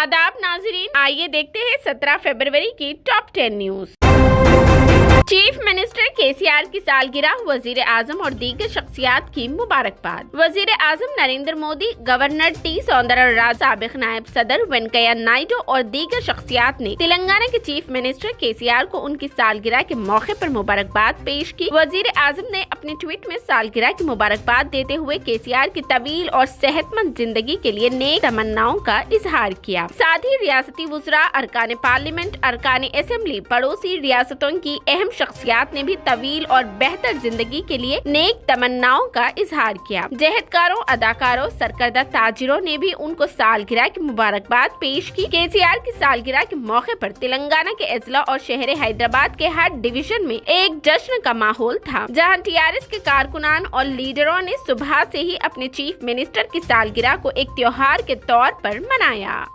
आदाब नाजरीन, आइए देखते हैं 17 फरवरी की top 10 news. Chief minister KCR की सालगिरह, वजीर आजम और दीगर शख्सियात की मुबारकबाद। वजीर आजम नरेंद्र मोदी, गवर्नर टी सौंदरराजन, साबिक नायब सदर वेंकैया नायडू और दीगर शख्सियात ने तेलंगाना के चीफ मिनिस्टर केसीआर को उनकी सालगिरह के मौके पर मुबारकबाद पेश की। वजीर आजम ने अपने ट्वीट में सालगिरह की मुबारकबाद देते हुए केसीआर की तवील और सेहतमंद जिंदगी के लिए नेक तमन्नाओं का इजहार किया। साथ ही रियासती वुज़रा, अरकान पार्लियामेंट, अरकान असेंबली, पड़ोसी रियासतों की अहम शख्सियात ने भी तवील और बेहतर जिंदगी के लिए नेक तमन्नाओं का इजहार किया। जहदकारों, अदाकारों, सरकर्दा ताजिरों ने भी उनको सालगिरह की मुबारकबाद पेश की। केसीआर की सालगिरह के मौके पर तेलंगाना के अजला और शहर हैदराबाद के हर डिवीजन में एक जश्न का माहौल था, जहां टीआरएस के कारकुनान और लीडरों ने सुबह से ही अपने चीफ मिनिस्टर की सालगिरह को एक त्योहार के तौर पर मनाया।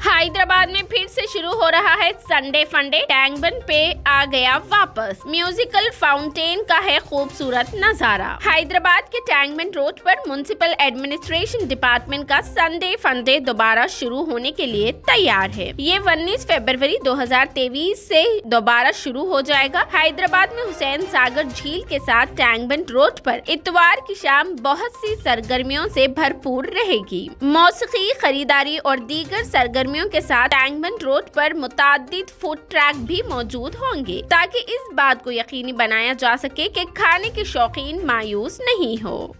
हैदराबाद में फिर से शुरू हो रहा है संडे फंडे। टैंक बंड पे आ गया वापस। म्यूजिकल फाउंटेन का है खूबसूरत नजारा। हैदराबाद के टैंक बंड रोड पर म्युनिसिपल एडमिनिस्ट्रेशन डिपार्टमेंट का संडे फंडे दोबारा शुरू होने के लिए तैयार है। ये 19 फरवरी 2023 से दोबारा शुरू हो जाएगा। हैदराबाद में हुसैन सागर झील के साथ टैंक बंड रोड पर इतवार की शाम बहुत सी सरगर्मियों से भरपूर रहेगी। मौसीकी, खरीदारी और दीगर सरगर्मियों के साथ टैंक बंड रोड पर मुतादिद फूड ट्रैक भी मौजूद होंगे, ताकि इस बात को यकीनी बनाया जा सके कि खाने के शौकीन मायूस नहीं हो।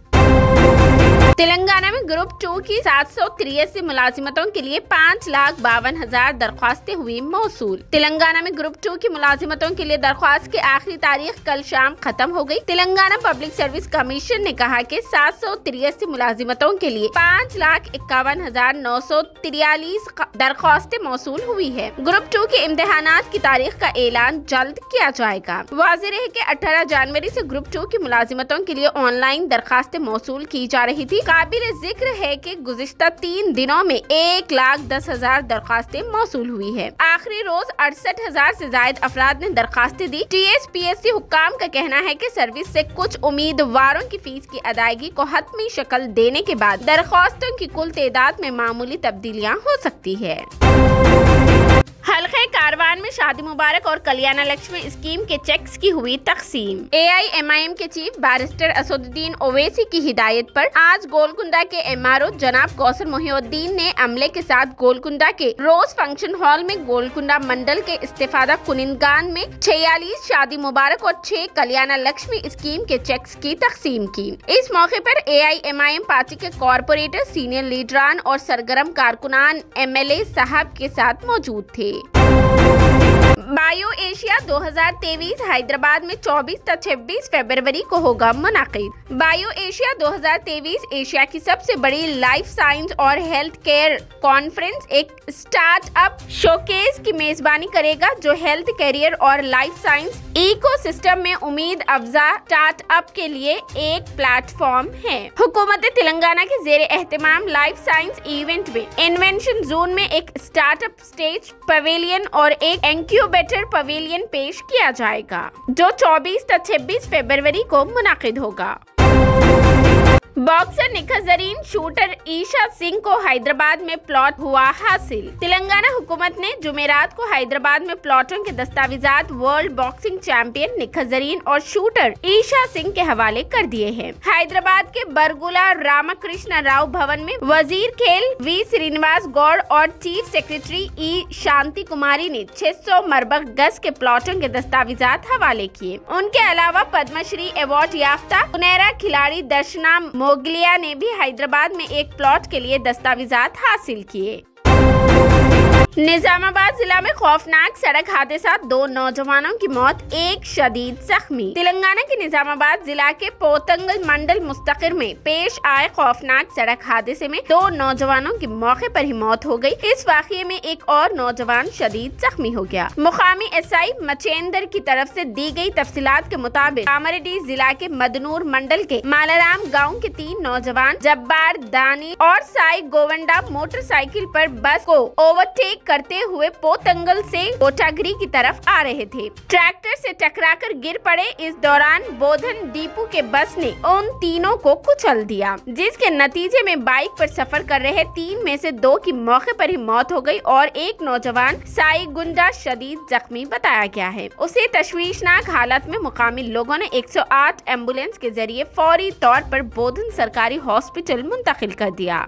तेलंगाना में ग्रुप 2 की 783 मुलाजिमतों के लिए 5,52,000 दरख्वास्तें हुई मौसूल। तेलंगाना में ग्रुप 2 की मुलाजिमतों के लिए दरख्वास्त की आखिरी तारीख कल शाम खत्म हो गई। तेलंगाना पब्लिक सर्विस कमीशन ने कहा कि 783 मुलाजिमतों के लिए 5,51,943 दरख्वास्तें मौसूल हुई है। ग्रुप 2 के इम्तिहानात की तारीख का ऐलान जल्द किया जाएगा। वाज़ेह है कि 18 जनवरी से ग्रुप 2 की मुलाजिमतों के लिए ऑनलाइन दरख्वास्तें मौसूल की जा रही थी। काबिल जिक्र है कि गुज़िश्ता 3 दिनों में 1,10,000 दरख्वास्तें मौसूल हुई है। आखिरी रोज 68,000 से ज्यादा अफराद ने दरख्वास्तें दी। टीएसपीएससी हुक्काम का कहना है कि सर्विस से कुछ उम्मीदवारों की फीस की अदायगी को हतमी शक्ल देने के बाद दरख्वास्तों की कुल तादाद में मामूली तब्दीलियां हो सकती है। हल्के कारवान में शादी मुबारक और कल्याण लक्ष्मी स्कीम के चेक्स की हुई तकसीम। एआईएमआईएम के चीफ बैरिस्टर असदुद्दीन ओवैसी की हिदायत पर आज गोलकुंडा के एमआरओ जनाब कौसर मोहिउद्दीन ने अमले के साथ गोलकुंडा के रोज फंक्शन हॉल में गोलकुंडा मंडल के इस्तेफादा कुनिंदगान में 46 शादी मुबारक और 6 कल्याण लक्ष्मी स्कीम के चेक्स की तकसीम की। इस मौके पर एआईएमआईएम पार्टी के कॉर्पोरेटर, सीनियर लीडरान और सरगर्म कारकुनान एमएलए साहब के साथ मौजूद थे। बायो एशिया 2023 हैदराबाद में 24 से 26 फरवरी को होगा मुनाकिद। बायो एशिया 2023 एशिया की सबसे बड़ी लाइफ साइंस और हेल्थ केयर कॉन्फ्रेंस एक स्टार्टअप शोकेस की मेजबानी करेगा, जो हेल्थ कैरियर और लाइफ साइंस इकोसिस्टम में उम्मीद अफजा स्टार्टअप के लिए एक प्लेटफॉर्म है। हुकूमत तेलंगाना के जेर एहतमाम लाइफ साइंस इवेंट में इन्वेंशन जोन में एक स्टार्टअप स्टेज पवेलियन और एक इंक्यूबेटर पवेलियन पेश किया जाएगा, जो 24 से 26 फरवरी को मुनाकिद होगा। बॉक्सर निखत जरीन शूटर ईशा सिंह को हैदराबाद में प्लॉट हुआ हासिल। तेलंगाना हुकूमत ने जुमेरात को हैदराबाद में प्लॉटों के दस्तावेजात world boxing champion Nikhat Zareen और शूटर ईशा सिंह के हवाले कर दिए हैं। हैदराबाद के बरगुला रामकृष्ण राव भवन में वजीर खेल वी श्रीनिवास गौड़ और चीफ सेक्रेटरी ई शांति कुमारी ने 600 मरबक गज के प्लॉटों के दस्तावेजात हवाले किए। उनके अलावा पद्मश्री अवार्ड याफ्ता सुनहरा खिलाड़ी दर्शना मोगलिया ने भी हैदराबाद में एक प्लॉट के लिए दस्तावेजात हासिल किए। निजामाबाद जिला में खौफनाक सड़क हादसा, 2 नौजवानों की मौत, 1 शदीद जख्मी। तेलंगाना के निजामाबाद जिला के पोतंगल मंडल मुस्तकिर में पेश आए खौफनाक सड़क हादसे में 2 नौजवानों की मौके पर ही मौत हो गई। इस वाक़ये में एक और नौजवान शदीद जख्मी हो गया। मुकामी एसआई मचेंदर की तरफ से दी गई तफसीलात के मुताबिक कामारेड्डी जिला के मदनूर मंडल के मालाराम गाँव के 3 नौजवान जब्बार दानी और साई गोवंडा मोटरसाइकिल पर बस को ओवरटेक करते हुए पोतंगल से कोटागिरी की तरफ आ रहे थे। ट्रैक्टर से टकराकर गिर पड़े। इस दौरान बोधन डिपो के बस ने उन तीनों को कुचल दिया, जिसके नतीजे में बाइक पर सफर कर रहे 3 में से 2 की मौके पर ही मौत हो गई और एक नौजवान साईगुंडा शदीद जख्मी बताया गया है। उसे तशवीशनाक हालत में मुकामी लोगों ने 108 एम्बुलेंस के जरिए फौरी तौर पर बोधन सरकारी हॉस्पिटल मुंतकिल कर दिया।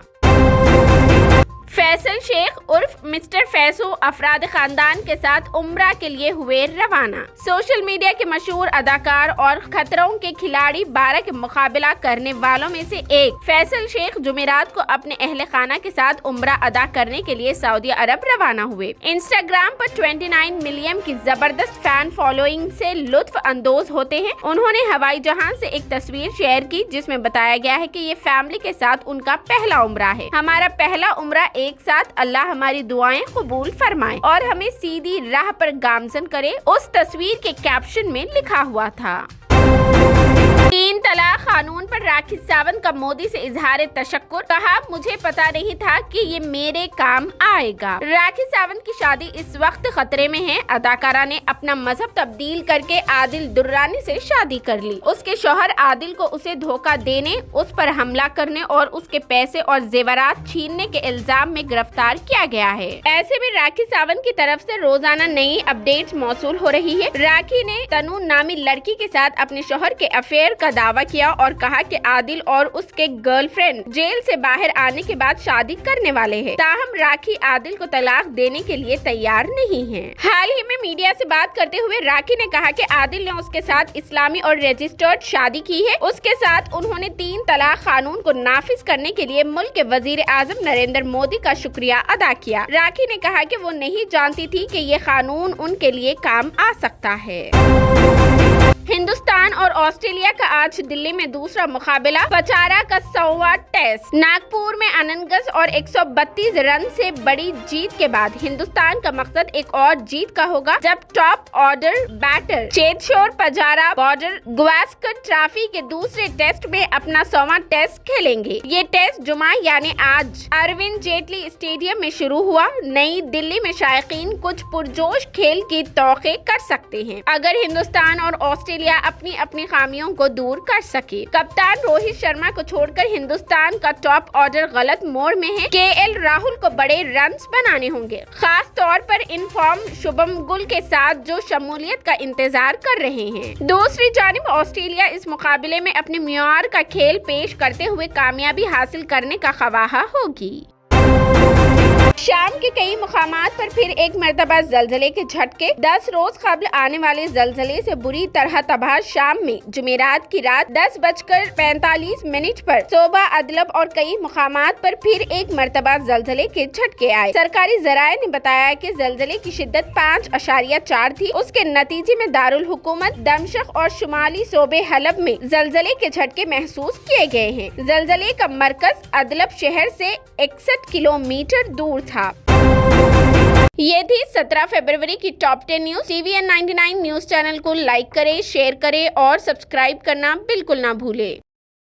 फैसल शेख उर्फ मिस्टर फैसो अफराद खानदान के साथ उम्रा के लिए हुए रवाना। सोशल मीडिया के मशहूर अदाकार और खतरों के खिलाड़ी 12 के मुकाबला करने वालों में से एक फैसल शेख जुमेरात को अपने अहले खाना के साथ उम्रा अदा करने के लिए सऊदी अरब रवाना हुए। इंस्टाग्राम पर 29 मिलियन की जबरदस्त फैन फॉलोइंग से लुत्फ अंदोज होते हैं। उन्होंने हवाई जहाज से एक तस्वीर शेयर की जिसमें बताया गया है कि ये फैमिली के साथ उनका पहला उम्रा है। हमारा पहला उम्रा एक साथ, अल्लाह हमारी दुआएं कबूल फरमाए और हमें सीधी राह पर गामजन करे, उस तस्वीर के कैप्शन में लिखा हुआ था। 3 तलाक कानून पर राखी सावंत का मोदी से इजहार तशक्कुर, कहा मुझे पता नहीं था कि ये मेरे काम आएगा। राखी सावंत की शादी इस वक्त खतरे में है। अदाकारा ने अपना मजहब तब्दील करके आदिल दुर्रानी से शादी कर ली। उसके शौहर आदिल को उसे धोखा देने, उस पर हमला करने और उसके पैसे और जेवरात छीनने के इल्जाम में गिरफ्तार किया गया है। ऐसे में राखी सावंत की तरफ से रोजाना नई अपडेट्स मौसूल हो रही है। राखी ने तनु नामी लड़की के साथ अपने शौहर के अफेयर का दावा किया और कहा कि आदिल और उसके गर्लफ्रेंड जेल से बाहर आने के बाद शादी करने वाले हैं। ताहम राखी आदिल को तलाक देने के लिए तैयार नहीं है। हाल ही में मीडिया से बात करते हुए राखी ने कहा कि आदिल ने उसके साथ इस्लामी और रजिस्टर्ड शादी की है। उसके साथ उन्होंने 3 तलाक कानून को नाफिज करने के लिए मुल्क के वजीर आजम नरेंद्र मोदी का शुक्रिया अदा किया। राखी ने कहा कि वो नहीं जानती थी कि ये कानून उनके लिए काम आ सकता है। हिंदुस्तान और ऑस्ट्रेलिया का आज दिल्ली में दूसरा मुकाबला, पचारा का 100वां टेस्ट। नागपुर में अनंगस और 132 रन से बड़ी जीत के बाद हिंदुस्तान का मकसद एक और जीत का होगा, जब top order batter Cheteshwar Pujara Border Gavaskar trophy के दूसरे टेस्ट में अपना 100वां टेस्ट खेलेंगे। ये टेस्ट जुमा यानी आज अरविंद जेटली स्टेडियम में शुरू हुआ। नई दिल्ली में शायकीन कुछ पुरजोश खेल की तौक़े कर सकते हैं अगर हिंदुस्तान और ऑस्ट्रेलिया अपनी अपनी खामियों को दूर कर सके। कप्तान रोहित शर्मा को छोड़कर हिंदुस्तान का टॉप ऑर्डर गलत मोड़ में है। केएल राहुल को बड़े रन्स बनाने होंगे, खास तौर पर इन फॉर्म शुभम गुल के साथ जो शमूलियत का इंतजार कर रहे हैं। दूसरी जानिब ऑस्ट्रेलिया इस मुकाबले में अपने म्यार का खेल पेश करते हुए कामयाबी हासिल करने का ख्वाहा होगी। शाम के कई मुकामात पर फिर एक मरतबा जलजले के झटके। 10 रोज कबल आने वाले जलजले से बुरी तरह तबाह शाम में जुमेरात की रात 10:45 पर सोबा अदलब और कई मुकामात पर फिर एक मरतबा जलजले के झटके आए। सरकारी जराये ने बताया कि जलजले की शिद्दत 5.4 थी। उसके नतीजे में दारुल हुकूमत दमशक और शुमाली सोबे हलब में जलजले के झटके महसूस किए गए हैं। जलजले का मरकज अदलब शहर से 61 किलोमीटर दूर था। ये थी 17 फरवरी की top 10 news. TVN 99 news channel को लाइक करें, शेयर करें और सब्सक्राइब करना बिल्कुल ना भूलें।